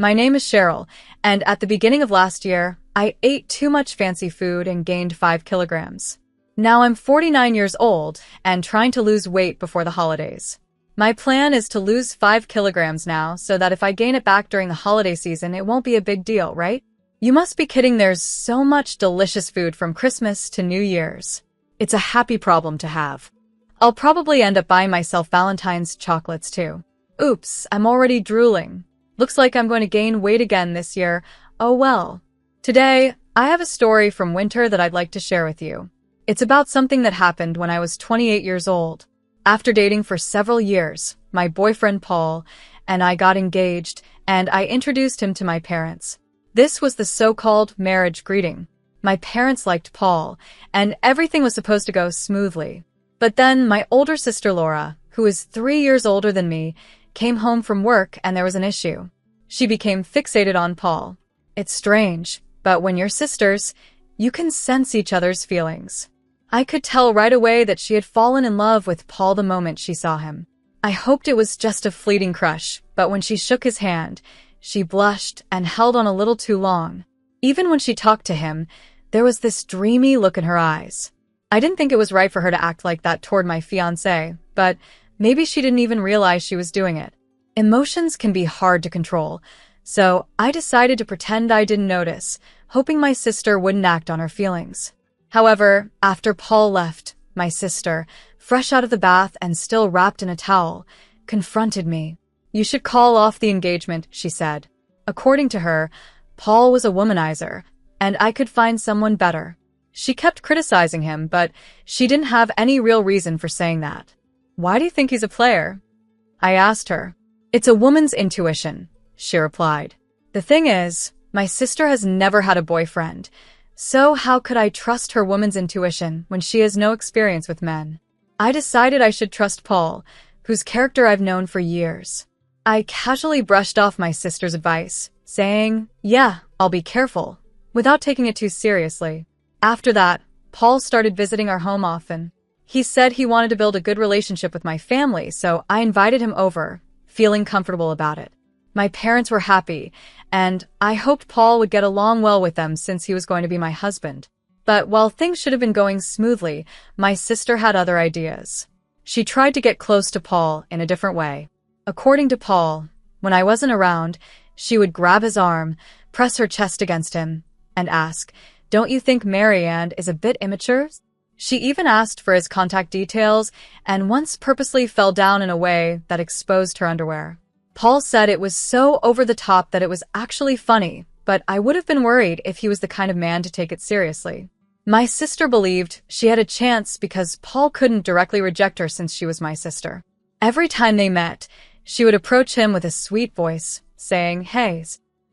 My name is Cheryl, and at the beginning of last year, I ate too much fancy food and gained 5 kilograms. Now I'm 49 years old and trying to lose weight before the holidays. My plan is to lose 5 kilograms now so that if I gain it back during the holiday season, it won't be a big deal, right? You must be kidding, there's so much delicious food from Christmas to New Year's. It's a happy problem to have. I'll probably end up buying myself Valentine's chocolates too. Oops, I'm already drooling. Looks like I'm going to gain weight again this year. Oh well. Today, I have a story from winter that I'd like to share with you. It's about something that happened when I was 28 years old. After dating for several years, my boyfriend Paul and I got engaged, and I introduced him to my parents. This was the so-called marriage greeting. My parents liked Paul, and everything was supposed to go smoothly. But then my older sister Laura, who is 3 years older than me, came home from work and there was an issue. She became fixated on Paul. It's strange, but when you're sisters, you can sense each other's feelings. I could tell right away that she had fallen in love with Paul the moment she saw him. I hoped it was just a fleeting crush, but when she shook his hand, she blushed and held on a little too long. Even when she talked to him, there was this dreamy look in her eyes. I didn't think it was right for her to act like that toward my fiancé, but maybe she didn't even realize she was doing it. Emotions can be hard to control, so I decided to pretend I didn't notice, hoping my sister wouldn't act on her feelings. However, after Paul left, my sister, fresh out of the bath and still wrapped in a towel, confronted me. "You should call off the engagement," she said. According to her, Paul was a womanizer, and I could find someone better. She kept criticizing him, but she didn't have any real reason for saying that. "Why do you think he's a player?" I asked her. "It's a woman's intuition," she replied. The thing is, my sister has never had a boyfriend, so how could I trust her woman's intuition when she has no experience with men? I decided I should trust Paul, whose character I've known for years. I casually brushed off my sister's advice, saying, "Yeah, I'll be careful," without taking it too seriously. After that, Paul started visiting our home often. He said he wanted to build a good relationship with my family, so I invited him over, feeling comfortable about it. My parents were happy, and I hoped Paul would get along well with them since he was going to be my husband. But while things should have been going smoothly, my sister had other ideas. She tried to get close to Paul in a different way. According to Paul, when I wasn't around, she would grab his arm, press her chest against him, and ask, "Don't you think Marianne is a bit immature?" She even asked for his contact details and once purposely fell down in a way that exposed her underwear. Paul said it was so over the top that it was actually funny, but I would have been worried if he was the kind of man to take it seriously. My sister believed she had a chance because Paul couldn't directly reject her since she was my sister. Every time they met, she would approach him with a sweet voice, saying, "Hey."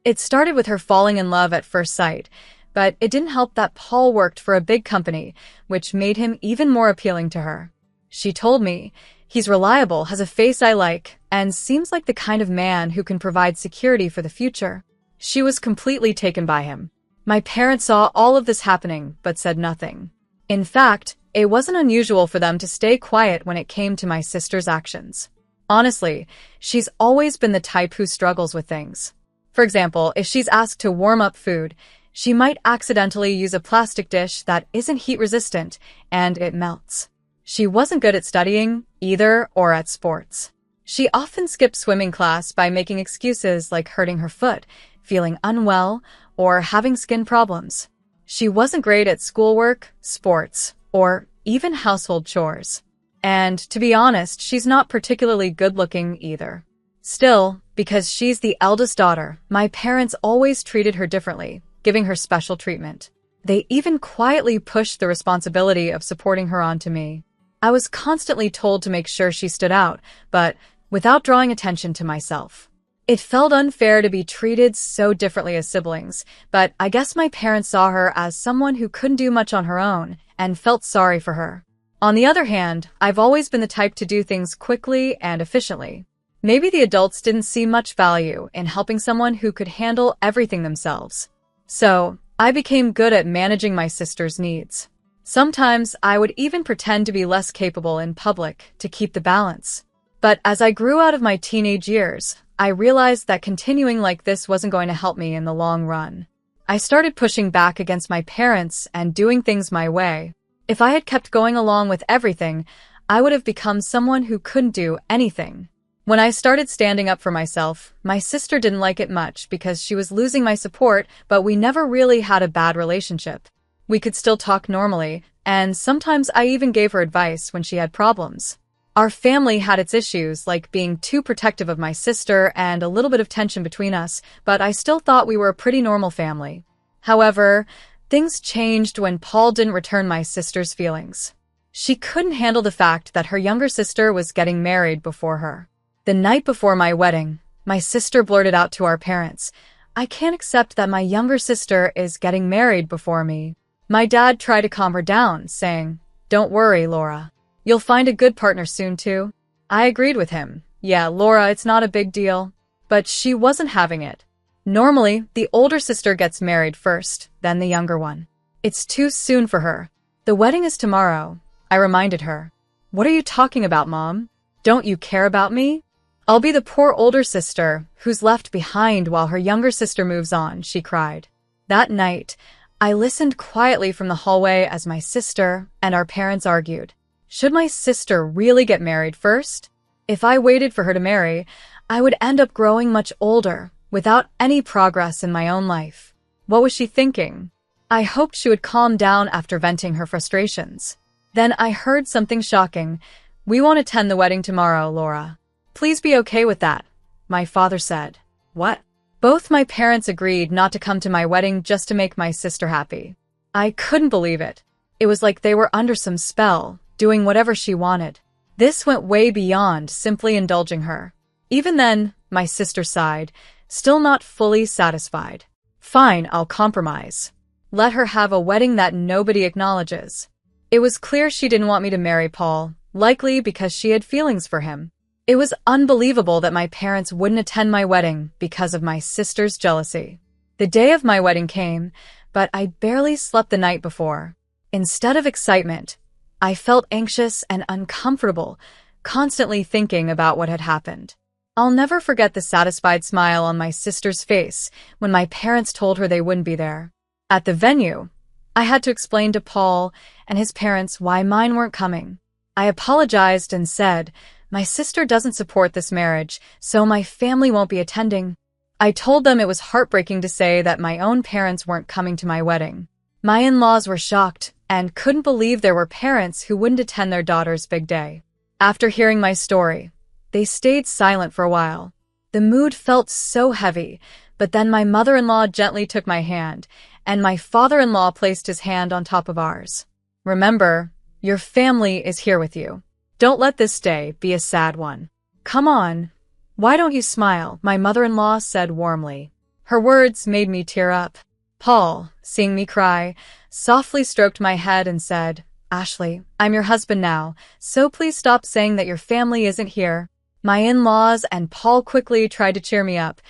It started with her falling in love at first sight, but it didn't help that Paul worked for a big company, which made him even more appealing to her. She told me, "He's reliable, has a face I like, and seems like the kind of man who can provide security for the future." She was completely taken by him. My parents saw all of this happening, but said nothing. In fact, it wasn't unusual for them to stay quiet when it came to my sister's actions. Honestly, she's always been the type who struggles with things. For example, if she's asked to warm up food, she might accidentally use a plastic dish that isn't heat-resistant, and it melts. She wasn't good at studying, either, or at sports. She often skipped swimming class by making excuses like hurting her foot, feeling unwell, or having skin problems. She wasn't great at schoolwork, sports, or even household chores. And to be honest, she's not particularly good-looking either. Still, because she's the eldest daughter, my parents always treated her differently, giving her special treatment. They even quietly pushed the responsibility of supporting her onto me. I was constantly told to make sure she stood out, but without drawing attention to myself. It felt unfair to be treated so differently as siblings, but I guess my parents saw her as someone who couldn't do much on her own and felt sorry for her. On the other hand, I've always been the type to do things quickly and efficiently. Maybe the adults didn't see much value in helping someone who could handle everything themselves. So, I became good at managing my sister's needs. Sometimes I would even pretend to be less capable in public to keep the balance. But as I grew out of my teenage years, I realized that continuing like this wasn't going to help me in the long run. I started pushing back against my parents and doing things my way. If I had kept going along with everything, I would have become someone who couldn't do anything. When I started standing up for myself, my sister didn't like it much because she was losing my support, but we never really had a bad relationship. We could still talk normally, and sometimes I even gave her advice when she had problems. Our family had its issues, like being too protective of my sister and a little bit of tension between us, but I still thought we were a pretty normal family. However, things changed when Paul didn't return my sister's feelings. She couldn't handle the fact that her younger sister was getting married before her. The night before my wedding, my sister blurted out to our parents, "I can't accept that my younger sister is getting married before me." My dad tried to calm her down, saying, "Don't worry, Laura. You'll find a good partner soon, too." I agreed with him. "Yeah, Laura, it's not a big deal." But she wasn't having it. Normally, the older sister gets married first, then the younger one. It's too soon for her. "The wedding is tomorrow," I reminded her. "What are you talking about, Mom? Don't you care about me? I'll be the poor older sister who's left behind while her younger sister moves on," she cried. That night, I listened quietly from the hallway as my sister and our parents argued. Should my sister really get married first? If I waited for her to marry, I would end up growing much older, without any progress in my own life. What was she thinking? I hoped she would calm down after venting her frustrations. Then I heard something shocking. "We won't attend the wedding tomorrow, Laura. Please be okay with that," my father said. What? Both my parents agreed not to come to my wedding just to make my sister happy. I couldn't believe it. It was like they were under some spell, doing whatever she wanted. This went way beyond simply indulging her. Even then, my sister sighed, still not fully satisfied. "Fine, I'll compromise. Let her have a wedding that nobody acknowledges." It was clear she didn't want me to marry Paul, likely because she had feelings for him. It was unbelievable that my parents wouldn't attend my wedding because of my sister's jealousy. The day of my wedding came, but I barely slept the night before. Instead of excitement, I felt anxious and uncomfortable, constantly thinking about what had happened. I'll never forget the satisfied smile on my sister's face when my parents told her they wouldn't be there. At the venue, I had to explain to Paul and his parents why mine weren't coming. I apologized and said, "My sister doesn't support this marriage, so my family won't be attending." I told them it was heartbreaking to say that my own parents weren't coming to my wedding. My in-laws were shocked and couldn't believe there were parents who wouldn't attend their daughter's big day. After hearing my story, they stayed silent for a while. The mood felt so heavy, but then my mother-in-law gently took my hand, and my father-in-law placed his hand on top of ours. "Remember, your family is here with you. Don't let this day be a sad one. Come on. Why don't you smile?" my mother-in-law said warmly. Her words made me tear up. Paul, seeing me cry, softly stroked my head and said, "Ashley, I'm your husband now, so please stop saying that your family isn't here." My in-laws and Paul quickly tried to cheer me up,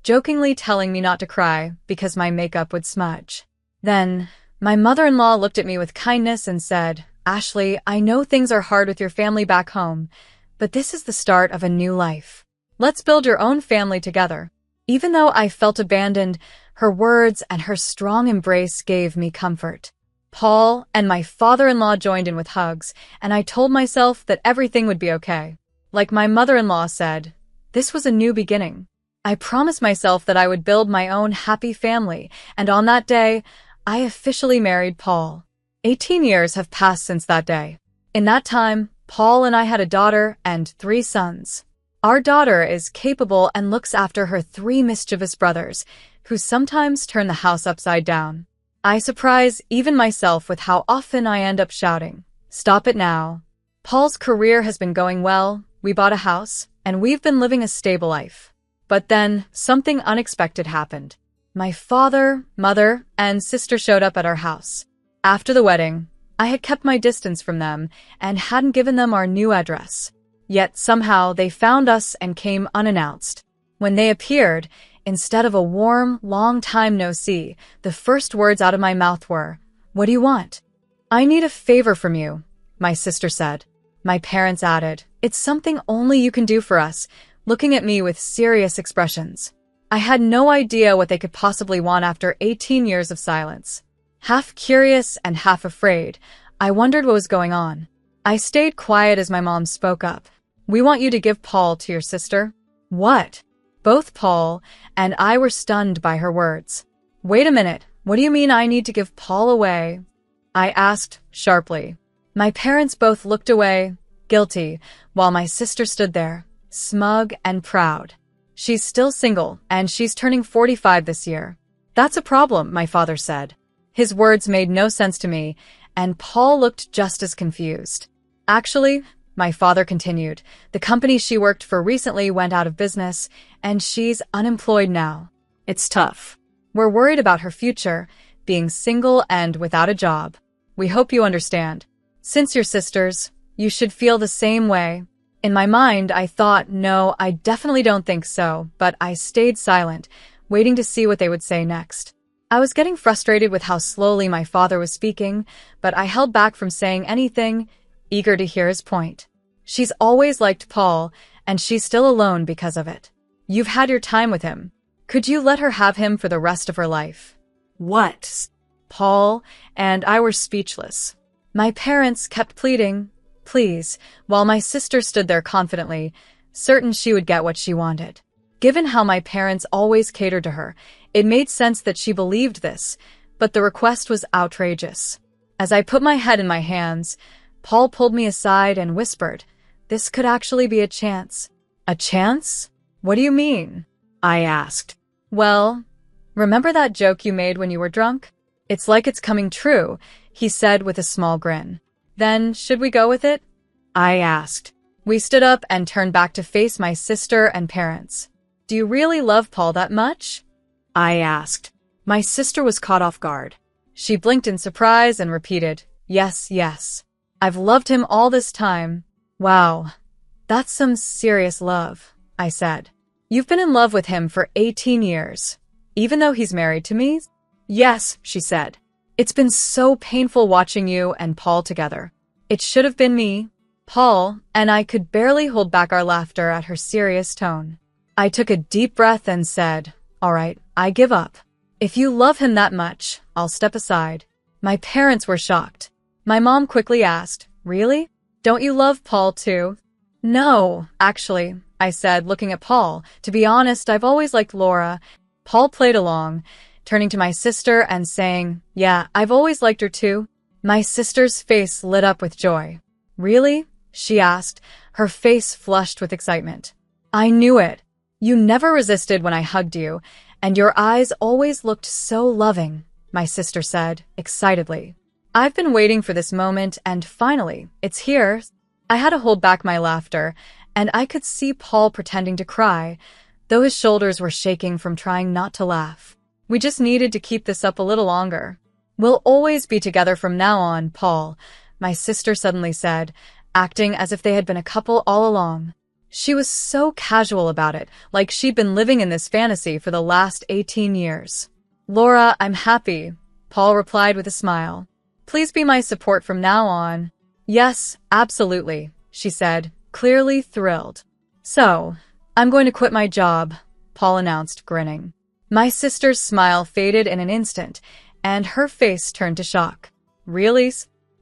jokingly telling me not to cry because my makeup would smudge. Then, my mother-in-law looked at me with kindness and said, "Ashley, I know things are hard with your family back home, but this is the start of a new life. Let's build your own family together." Even though I felt abandoned, her words and her strong embrace gave me comfort. Paul and my father-in-law joined in with hugs, and I told myself that everything would be okay. Like my mother-in-law said, this was a new beginning. I promised myself that I would build my own happy family, and on that day, I officially married Paul. 18 years have passed since that day. In that time, Paul and I had a daughter and 3 sons. Our daughter is capable and looks after her 3 mischievous brothers, who sometimes turn the house upside down. I surprise even myself with how often I end up shouting, "Stop it now." Paul's career has been going well, we bought a house, and we've been living a stable life. But then, something unexpected happened. My father, mother, and sister showed up at our house. After the wedding, I had kept my distance from them and hadn't given them our new address. Yet somehow they found us and came unannounced. When they appeared, instead of a warm, long time no see, the first words out of my mouth were, "What do you want?" "I need a favor from you," my sister said. My parents added, "It's something only you can do for us," looking at me with serious expressions. I had no idea what they could possibly want after 18 years of silence. Half curious and half afraid, I wondered what was going on. I stayed quiet as my mom spoke up. "We want you to give Paul to your sister." "What?" Both Paul and I were stunned by her words. "Wait a minute, what do you mean I need to give Paul away?" I asked sharply. My parents both looked away, guilty, while my sister stood there, smug and proud. "She's still single, and she's turning 45 this year." "That's a problem," my father said. His words made no sense to me, and Paul looked just as confused. "Actually," my father continued, "the company she worked for recently went out of business, and she's unemployed now. It's tough. We're worried about her future, being single and without a job. We hope you understand. Since you're sisters, you should feel the same way." In my mind, I thought, no, I definitely don't think so, but I stayed silent, waiting to see what they would say next. I was getting frustrated with how slowly my father was speaking, but I held back from saying anything, eager to hear his point. "She's always liked Paul, and she's still alone because of it. You've had your time with him. Could you let her have him for the rest of her life?" "What?" Paul and I were speechless. My parents kept pleading, "Please," while my sister stood there confidently, certain she would get what she wanted. Given how my parents always catered to her, it made sense that she believed this, but the request was outrageous. As I put my head in my hands, Paul pulled me aside and whispered, "This could actually be a chance." "A chance? What do you mean?" I asked. "Well, remember that joke you made when you were drunk? It's like it's coming true," he said with a small grin. "Then, should we go with it?" I asked. We stood up and turned back to face my sister and parents. "Do you really love Paul that much?" I asked. My sister was caught off guard. She blinked in surprise and repeated, "Yes, yes. I've loved him all this time." "Wow, that's some serious love," I said. "You've been in love with him for 18 years, even though he's married to me?" "Yes," she said. "It's been so painful watching you and Paul together. It should have been me." Paul and I could barely hold back our laughter at her serious tone. I took a deep breath and said, "All right, I give up. If you love him that much, I'll step aside." My parents were shocked. My mom quickly asked, "Really? Don't you love Paul too?" "No, actually," I said, looking at Paul. "To be honest, I've always liked Laura." Paul played along, turning to my sister and saying, "Yeah, I've always liked her too." My sister's face lit up with joy. "Really?" she asked, her face flushed with excitement. "I knew it. You never resisted when I hugged you, and your eyes always looked so loving," my sister said, excitedly. "I've been waiting for this moment, and finally, it's here." I had to hold back my laughter, and I could see Paul pretending to cry, though his shoulders were shaking from trying not to laugh. We just needed to keep this up a little longer. "We'll always be together from now on, Paul," my sister suddenly said, acting as if they had been a couple all along. She was so casual about it, like she'd been living in this fantasy for the last 18 years. "Laura, I'm happy," Paul replied with a smile. "Please be my support from now on." "Yes, absolutely," she said, clearly thrilled. "So, I'm going to quit my job," Paul announced, grinning. My sister's smile faded in an instant, and her face turned to shock. "Really?"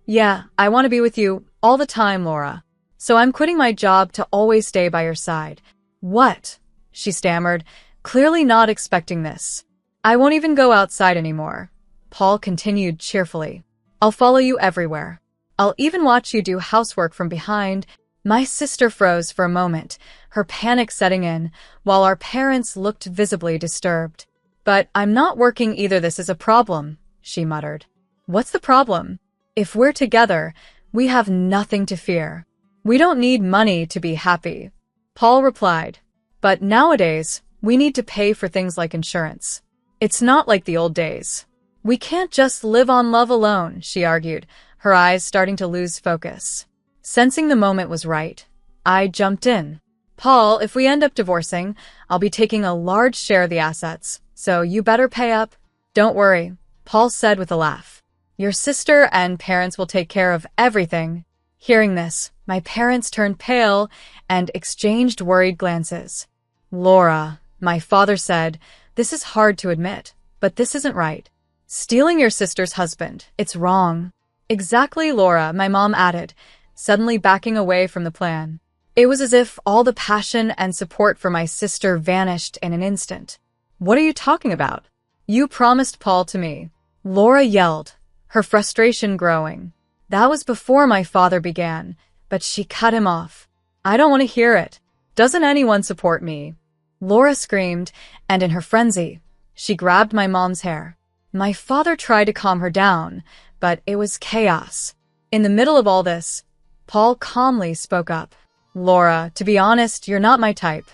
"Yeah, I want to be with you all the time, Laura. So I'm quitting my job to always stay by your side." "What?" she stammered, clearly not expecting this. "I won't even go outside anymore," Paul continued cheerfully. "I'll follow you everywhere. I'll even watch you do housework from behind." My sister froze for a moment, her panic setting in, while our parents looked visibly disturbed. "But I'm not working either. This is a problem," she muttered. "What's the problem? If we're together, we have nothing to fear. We don't need money to be happy," Paul replied. "But nowadays, we need to pay for things like insurance. It's not like the old days. We can't just live on love alone," she argued, her eyes starting to lose focus. Sensing the moment was right, I jumped in. "Paul, if we end up divorcing, I'll be taking a large share of the assets, so you better pay up." "Don't worry," Paul said with a laugh. "Your sister and parents will take care of everything." Hearing this, my parents turned pale and exchanged worried glances. Laura, my father said, this is hard to admit, but this isn't right. Stealing your sister's husband, it's wrong. Exactly, Laura, my mom added, suddenly backing away from the plan. It was as if all the passion and support for my sister vanished in an instant. What are you talking about? You promised Paul to me. Laura yelled, her frustration growing. That was before my father began, but she cut him off. I don't want to hear it. Doesn't anyone support me? Laura screamed, and in her frenzy, she grabbed my mom's hair. My father tried to calm her down, but it was chaos. In the middle of all this, Paul calmly spoke up. Laura, to be honest, you're not my type.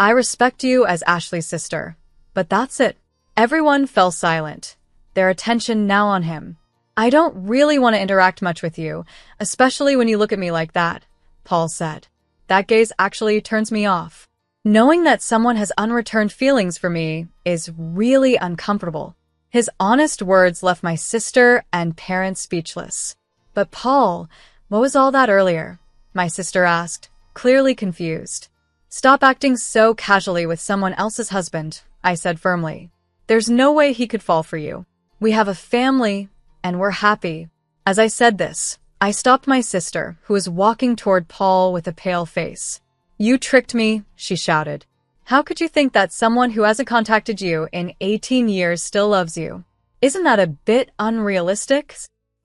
I respect you as Ashley's sister, but that's it. Everyone fell silent, their attention now on him. I don't really want to interact much with you, especially when you look at me like that, Paul said. That gaze actually turns me off. Knowing that someone has unreturned feelings for me is really uncomfortable. His honest words left my sister and parents speechless. But Paul, what was all that earlier? My sister asked, clearly confused. Stop acting so casually with someone else's husband, I said firmly. There's no way he could fall for you. We have a family, and we're happy. As I said this, I stopped my sister, who was walking toward Paul with a pale face. You tricked me, she shouted. How could you think that someone who hasn't contacted you in 18 years still loves you? Isn't that a bit unrealistic?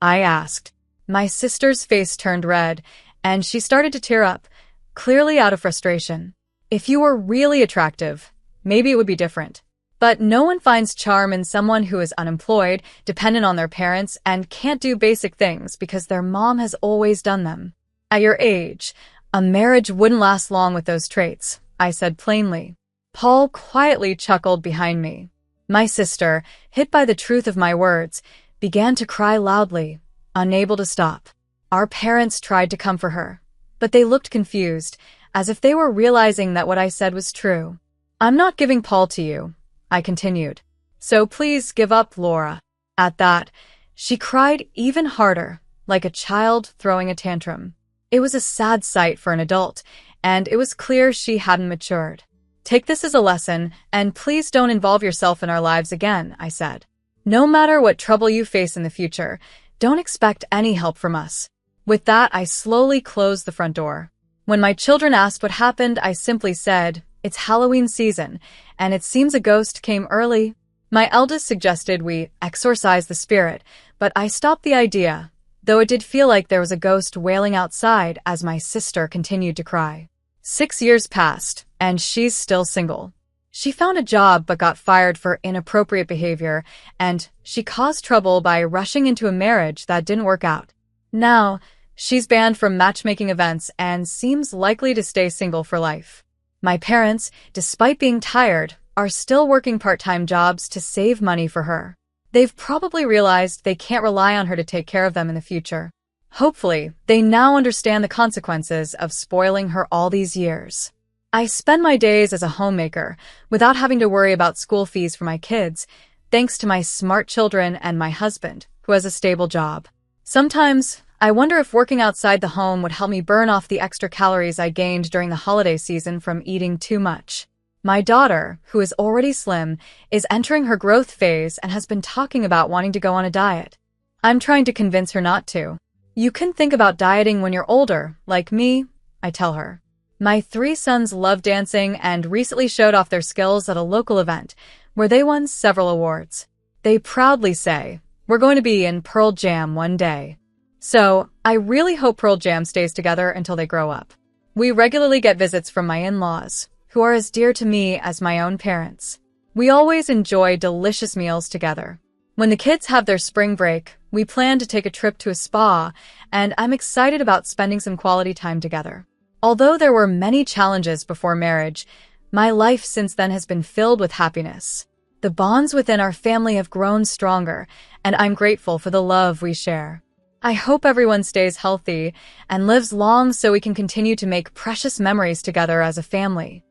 I asked. My sister's face turned red, and she started to tear up, clearly out of frustration. If you were really attractive, maybe it would be different. But no one finds charm in someone who is unemployed, dependent on their parents, and can't do basic things because their mom has always done them. At your age, a marriage wouldn't last long with those traits, I said plainly. Paul quietly chuckled behind me. My sister, hit by the truth of my words, began to cry loudly, unable to stop. Our parents tried to comfort her, but they looked confused, as if they were realizing that what I said was true. I'm not giving Paul to you, I continued. So please give up, Laura. At that, she cried even harder, like a child throwing a tantrum. It was a sad sight for an adult, and it was clear she hadn't matured. Take this as a lesson, and please don't involve yourself in our lives again, I said. No matter what trouble you face in the future, don't expect any help from us. With that, I slowly closed the front door. When my children asked what happened, I simply said, it's Halloween season, and it seems a ghost came early. My eldest suggested we exorcise the spirit, but I stopped the idea, though it did feel like there was a ghost wailing outside as my sister continued to cry. 6 years passed, and she's still single. She found a job but got fired for inappropriate behavior, and she caused trouble by rushing into a marriage that didn't work out. Now, she's banned from matchmaking events and seems likely to stay single for life. My parents, despite being tired, are still working part-time jobs to save money for her. They've probably realized they can't rely on her to take care of them in the future. Hopefully, they now understand the consequences of spoiling her all these years. I spend my days as a homemaker without having to worry about school fees for my kids, thanks to my smart children and my husband, who has a stable job. Sometimes, I wonder if working outside the home would help me burn off the extra calories I gained during the holiday season from eating too much. My daughter, who is already slim, is entering her growth phase and has been talking about wanting to go on a diet. I'm trying to convince her not to. You can think about dieting when you're older, like me, I tell her. My 3 sons love dancing and recently showed off their skills at a local event, where they won several awards. They proudly say, we're going to be in Pearl Jam one day. So, I really hope Pearl Jam stays together until they grow up. We regularly get visits from my in-laws, who are as dear to me as my own parents. We always enjoy delicious meals together. When the kids have their spring break, we plan to take a trip to a spa, and I'm excited about spending some quality time together. Although there were many challenges before marriage, my life since then has been filled with happiness. The bonds within our family have grown stronger, and I'm grateful for the love we share. I hope everyone stays healthy and lives long so we can continue to make precious memories together as a family.